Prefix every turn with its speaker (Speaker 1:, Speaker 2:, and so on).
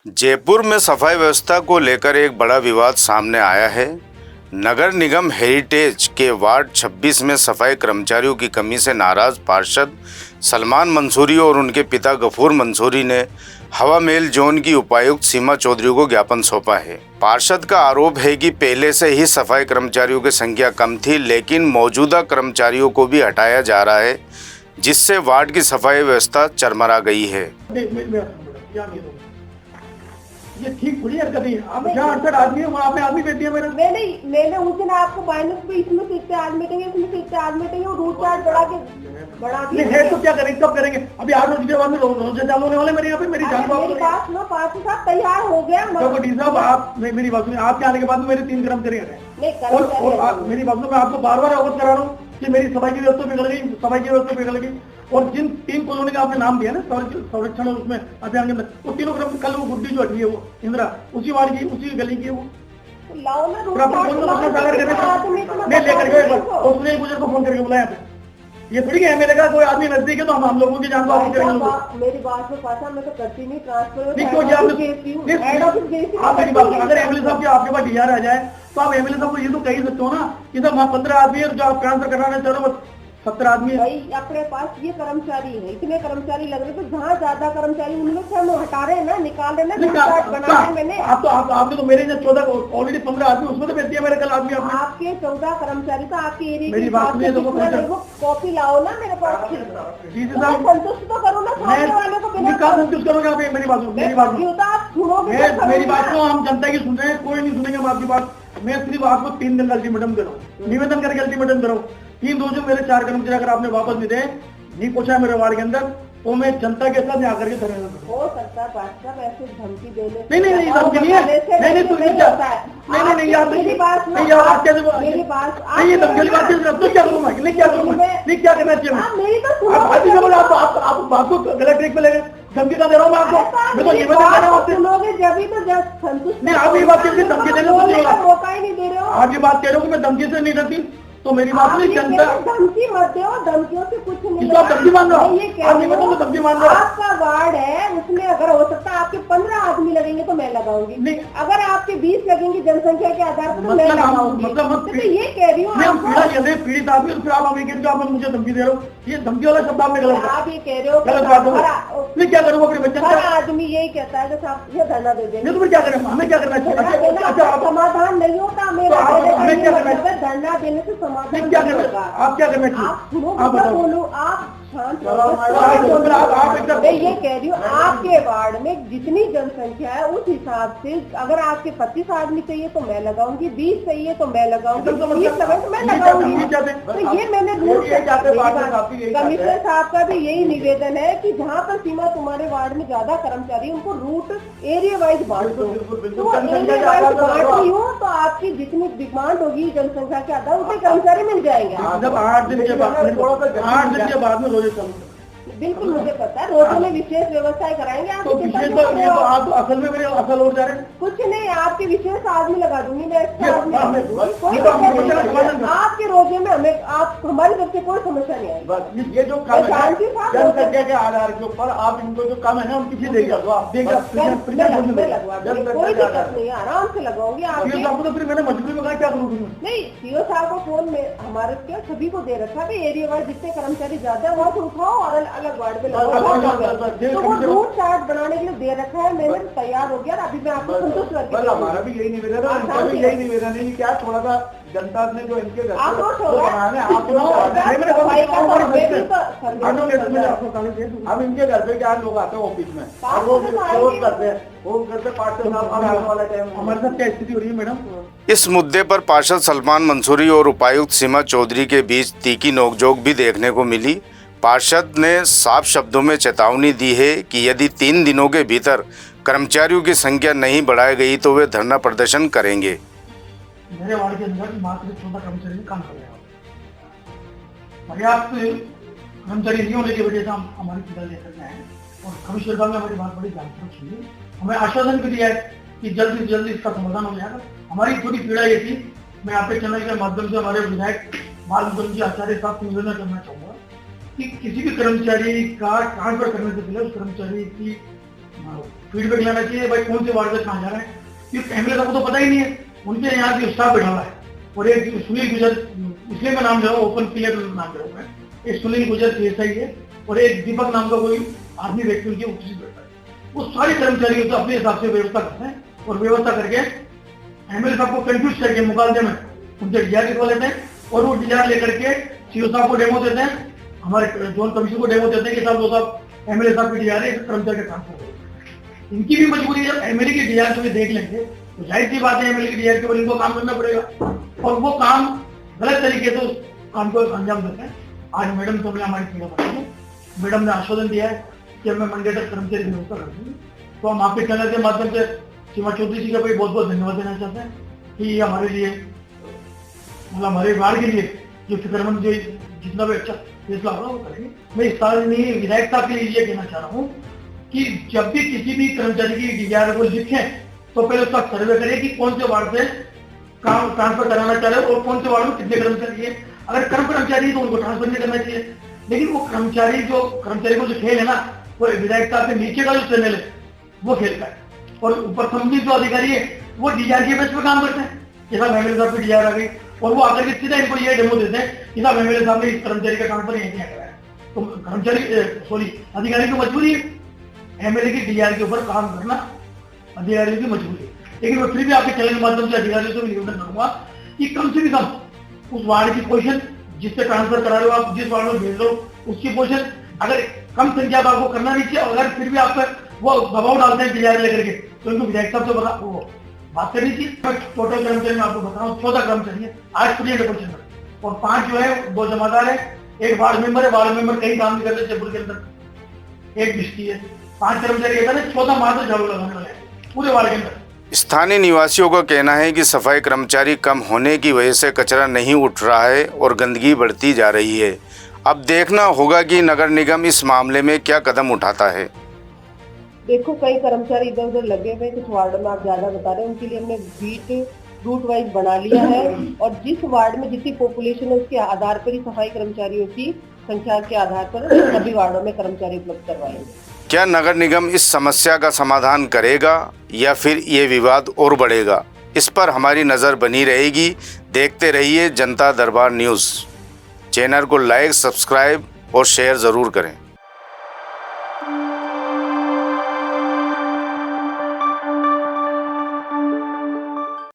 Speaker 1: जयपुर में सफाई व्यवस्था को लेकर एक बड़ा विवाद सामने आया है। नगर निगम हेरिटेज के वार्ड 26 में सफाई कर्मचारियों की कमी से नाराज पार्षद सलमान मंसूरी और उनके पिता गफूर मंसूरी ने हवा मेल जोन की उपायुक्त सीमा चौधरी को ज्ञापन सौंपा है। पार्षद का आरोप है कि पहले से ही सफाई कर्मचारियों की संख्या कम थी, लेकिन मौजूदा कर्मचारियों को भी हटाया जा रहा है, जिससे वार्ड की सफाई व्यवस्था चरमरा गई है।
Speaker 2: ये ठीक थोड़ी हरकत है। आप जहाँ 68 आदमी है वहाँ पे आदमी बैठी है मेरा।
Speaker 3: मैंने उस दिन आपको माइनस पे इसमें से इतने आदमी बैठेंगे, इसमें से इतने आदमी बैठेंगे, रूट चार्ट बढ़ा के
Speaker 2: है तो क्या करेंगे, कब करेंगे? अभी 8 रोज के बाद में रोजे चालू होने वाले मेरे यहाँ पे। मेरी जान
Speaker 3: मेरी बात सुनो, पार्टी साहब तैयार हो गया।
Speaker 2: साहब आप मेरी बात सुनिए, आपके आने के बाद मेरे 3 कर्मचारी हैं और मेरी बात सुनो, मैं आपको बार बार अवगत करा रहा हूँ कि मेरी सफाई की व्यवस्था बिगड़ गई, सफाई की व्यवस्था बिगड़ गई। और जिन 3 कॉलोनी का आपने नाम दिया ना संरक्षण उसमें अभियान के अंदर, वो तीनों क्रम कल वो गुड्डी जो हटी है वो इंदिरा उसी वार्ड की उसी गली की है वो।
Speaker 3: लाओ ना रूट
Speaker 2: नहीं लेकर गए और उसने एक बुजुर्ग को फोन करके बुलाया पे। ये थोड़ी है मेरे का कोई आदमी नजदीक है तो हम लोगों की जान को
Speaker 3: मेरी बात में पासा मैं तो करती नहीं ट्रांसफर।
Speaker 2: आप मेरी बात, अगर एमएलए साहब की आपके पास डीआर आ जाए तो आप एमएलए साहब को ये तो कह ही सकते हो ना कि सर वहाँ 15 आदमी है जो आप ट्रांसफर कराना चाह रहे हो, 70 आदमी
Speaker 3: भाई अपने पास ये कर्मचारी है, इतने कर्मचारी लग रहे, तो जहाँ ज्यादा कर्मचारी उनमें से हम हटा रहे हैं ना, निकाल रहे ना, बना रहे हैं। मैंने
Speaker 2: आपने तो मेरे 14 ऑलरेडी 15 आदमी उसमें तो बैठती है मेरे कल आदमी।
Speaker 3: आपके 14 कर्मचारी तो आपके एरिया
Speaker 2: मेरी बात सुनिए तो
Speaker 3: कॉपी लाओ ना मेरे पास, संतुष्ट तो करो ना सामने वाले को।
Speaker 2: संतुष्ट करोगे आप? मेरी बात मेरी बात को हम जनता की सुन रहे हैं, कोई नहीं सुनेंगे हम आपकी बात। मैं सिर्फ आपको 3 दिन का अल्टीमेटम दे रहा हूँ, निवेदन करके अल्टीमेटम दे रहा हूँ। 3 रोज मेरे 4 कर्मचारी अगर आपने वापस नहीं दे नहीं पहुंचा मेरे वार्ड के अंदर तो मैं जनता के साथ यहाँ करके धरने
Speaker 3: हो सकता है ऐसे धमकी देने।
Speaker 2: नहीं धमकी नहीं है। नहीं तो नहीं यार
Speaker 3: मेरी बात
Speaker 2: नहीं यार आप कैसे मेरी बात नहीं, ये धमकी वाली बात तो क्या करूँगा, नहीं क्या करूँगा, नहीं क्या करना चाहिए? आप बात को गलत ट्रैक पे ले गए। धमकी का दे रहा हूँ मैं आपको, मैं तो ये बता रहा हूँ
Speaker 3: सुनोगे जब ही तो संतुष्ट
Speaker 2: नहीं। आप ये बात कैसे धमकी देने
Speaker 3: मौका ही नहीं दे रहे हो।
Speaker 2: आप ये बात कह रहे हो कि मैं धमकी से नहीं डरती, तो मेरी बात नहीं जनता
Speaker 3: धमकी मत दो, धमकियों से कुछ नहीं।
Speaker 2: धमकी मान रहा हूँ, धमकी मान रहा हूँ।
Speaker 3: आपका वार्ड है, उसमें अगर हो सकता है आपके 15 आदमी लगेंगे तो मैं लगाऊंगी नहीं, अगर आपके 20 लगेंगे जनसंख्या के आधार पर तो मैं लगाऊंगी। मतलब तो ये कह रही हूँ
Speaker 2: पीड़ित आदमी, फिर आप आप मुझे धमकी दे रहे हो, ये धमकी वाला शब्द आपने गलत।
Speaker 3: आप ये कह रहे हो
Speaker 2: गलत बात हो, मैं क्या करूँगा अपने बच्चे?
Speaker 3: हर आदमी यही कहता है कि साहब ये धरना दे देंगे,
Speaker 2: तो क्या करें, हमें क्या करना चाहिए?
Speaker 3: समाधान नहीं होता मेरा, धरना देने से समाधान
Speaker 2: क्या करना, आप क्या करना चाहिए? आप
Speaker 3: बोलो, आप शांत मैं ये कह रही हूँ आपके वार्ड में जितनी जनसंख्या है उस हिसाब से अगर आपके 25 आदमी चाहिए तो मैं लगाऊंगी, 20 चाहिए तो मैं लगाऊंगी, 30 लगाऊंगी तो मैं लगाऊंगी। तो ये मैंने कमिश्नर साहब का भी यही निवेदन है कि जहाँ पर सीमा तुम्हारे वार्ड में ज्यादा कर्मचारी उनको रूट एरिया वाइज बांट दो। तो एरिया वाइज बांट रही हो तो आपकी जितनी डिमांड होगी जनसंख्या के आधार उतने कर्मचारी मिल जाएंगे।
Speaker 2: जब 8 दिन के बाद में
Speaker 3: बिल्कुल मुझे पता है, रोजों में विशेष व्यवस्थाएं कराएंगे आप।
Speaker 2: तो आप असल में मेरे असल और जा रहे हैं।
Speaker 3: कुछ नहीं, आपके विशेष आदमी लगा दूंगी मैं, आपके रोजे में हमें आप हमारी तरफ से कोई समस्या नहीं आएगी।
Speaker 2: ये जो काम है जनसंख्या के आधार के ऊपर आप इनको जो काम है ना उनकी फीस देगा,
Speaker 3: कोई दिक्कत नहीं, आराम से लगाऊंगी। आप
Speaker 2: तो फिर मैंने मजबूरी में कहा क्या करूँगी
Speaker 3: नहीं, सीओ साहब को फोन में हमारे क्या सभी को दे रखा है एरिया वाइज जितने कर्मचारी ज्यादा है वहाँ से उठाओ और अलग वार्ड में तो वो रूट चार्ट बनाने के लिए दे रखा है, मैंने तैयार हो गया। अभी मैं आपको संतुष्ट करके
Speaker 2: हमारा भी यही निवेदन है, उनका भी यही निवेदन है कि क्या थोड़ा सा जनता ने जो इनके अब इनके घर पे क्या लोग आते हैं ऑफिस में और वो क्लोज करते हैं, वो करते पार्षद वाला टाइम हमारे साथ क्या स्थिति हो रही है मैडम?
Speaker 1: इस मुद्दे पर पार्षद सलमान मंसूरी और उपायुक्त सीमा चौधरी के बीच तीखी नोकझोंक भी देखने को मिली। पार्षद ने साफ शब्दों में चेतावनी दी है कि यदि 3 दिनों के भीतर कर्मचारियों की संख्या नहीं बढ़ाई गई तो वे धरना प्रदर्शन करेंगे।
Speaker 2: मेरे वार्ड के अंदर मात्र 14 कर्मचारी काम कर रहे हैं, पर्याप्त कर्मचारी नहीं होने की वजह से हम हमारी पीड़ा लेकर गए हैं और कमिश्नर साहब ने हमारी बात बड़ी ध्यानपूर्वक सुनी, हमें आश्वासन भी दिया है कि जल्द से जल्द इसका समाधान हो जाएगा। हमारी थोड़ी पीड़ा ये थी, मैं आपके चैनल के माध्यम से हमारे विधायक बाल जी आचार्य साहब को निवेदन करना चाहूँगा कि किसी भी कर्मचारी का ट्रांसफर करने से पहले उस कर्मचारी की फीडबैक लेना चाहिए भाई कौन से वार्ड से कहाँ जा रहे हैं। ये एमएलए साहब को तो पता ही नहीं है, उनके यहाँ की स्टाफ बैठा हुआ है। और एक सुनील गुजर, इसलिए मैं नाम ले रहा हूँ, ओपन क्लियर नाम ले रहा हूँ मैं, एक सुनील गुजर PSI है और एक दीपक नाम का कोई आदमी व्यक्ति उनके ऑफिस बैठा है। वो सारे कर्मचारी तो अपने हिसाब से व्यवस्था करते हैं और व्यवस्था करके एमएलए साहब को कंफ्यूज करके मुकाबले में उनसे डिजायर लिखवा लेते हैं और वो डिजायर लेकर के सीओ साहब को डेमो देते हैं, हमारे जोन कमिश्नर को डेमो देते हैं कि साहब वो साहब एमएलए साहब की डिजायर है, कर्मचारी का ट्रांसफर हो। इनकी भी मजबूरी है, जब एमएलए की डिजायर को देख लेंगे तो जाहिर सी बात है एमएलए की डिजायर के ऊपर इनको काम करना पड़ेगा और वो काम गलत तरीके से उस काम को अंजाम देते हैं। आज मैडम तो मैं हमारी पीड़ा बताई हूँ, मैडम ने आश्वासन दिया है कि मैं मंडे तक कर्मचारी की व्यवस्था कर दूंगी। तो हम आपके चैनल के माध्यम से सीमा चौधरी जी का भी बहुत बहुत धन्यवाद देना चाहते हैं कि ये हमारे लिए, मतलब हमारे वार्ड के लिए जो फिक्रमंद जो जितना भी अच्छा फैसला होगा वो करेंगे। मैं इस सार्वजनिक विधायक साहब के लिए ये कहना चाह रहा हूँ कि जब भी किसी भी कर्मचारी की डिजायर को लिखें तो पहले उसका सर्वे करें कि कौन से वार्ड से काम ट्रांसफर कराना चाह रहे हो और कौन से वार्ड में कितने कर्मचारी है। अगर कम कर्मचारी है तो उनको ट्रांसफर नहीं करना चाहिए, लेकिन वो कर्मचारी को जो खेल है ना, वो विधायक साहब के नीचे का जो चैनल है वो खेलता है और ऊपर संबंधित जो अधिकारी है वो डिजायर के बेस पर काम करते हैं कि साहब एमएलए साहब की डिजायर आ गई और वो आकर के सीधा इनको ये डेमो देते हैं कि साहब एमएलए साहब ने इस कर्मचारी का ट्रांसफर यहीं कराया। तो कर्मचारी अधिकारी की मजबूरी है एमएलए की डिजायर के ऊपर काम करना, अधिकारियों की मजबूरी है। लेकिन मैं फिर भी आपके चैनल के माध्यम से अधिकारियों से भी निवेदन करूंगा कि कम से भी कम उस वार्ड की पोजीशन जिससे ट्रांसफर करा रहे हो आप, जिस वार्ड में भेज रहे हो उसकी पोजीशन अगर कम संख्या का आपको करना नहीं चाहिए। अगर फिर भी आप पर वो दबाव डालते हैं डिजायर लेकर के तो इनको विधायक साहब से बात करनी चाहिए। टोटल कर्मचारी मैं आपको बता रहा हूँ 14 कर्मचारी है, 8 स्टूडेंट है और 5 जो है 2 जमादार है, एक वार्ड मेंबर है, वार्ड मेंबर कहीं काम नहीं करते जयपुर के अंदर, एक डिस्ट्री है, 5 कर्मचारी 14 मात्र झाड़ू लगाने वाले हैं पूरे वार्ड के अंदर।
Speaker 1: स्थानीय निवासियों का कहना है कि सफाई कर्मचारी कम होने की वजह से कचरा नहीं उठ रहा है और गंदगी बढ़ती जा रही है। अब देखना होगा कि नगर निगम इस मामले में क्या कदम उठाता है।
Speaker 3: देखो कई कर्मचारी इधर उधर लगे हुए, कुछ वार्ड में आप ज्यादा बता रहे हैं, उनके लिए हमने बीट रूट वाइज बना लिया है और जिस वार्ड में जितनी पॉपुलेशन है उसके आधार पर ही सफाई कर्मचारियों की संख्या के आधार पर सभी वार्डों में कर्मचारी उपलब्ध करवाएंगे।
Speaker 1: क्या नगर निगम इस समस्या का समाधान करेगा या फिर ये विवाद और बढ़ेगा, इस पर हमारी नज़र बनी रहेगी। देखते रहिए जनता दरबार न्यूज़। चैनल को लाइक, सब्सक्राइब और शेयर ज़रूर करें।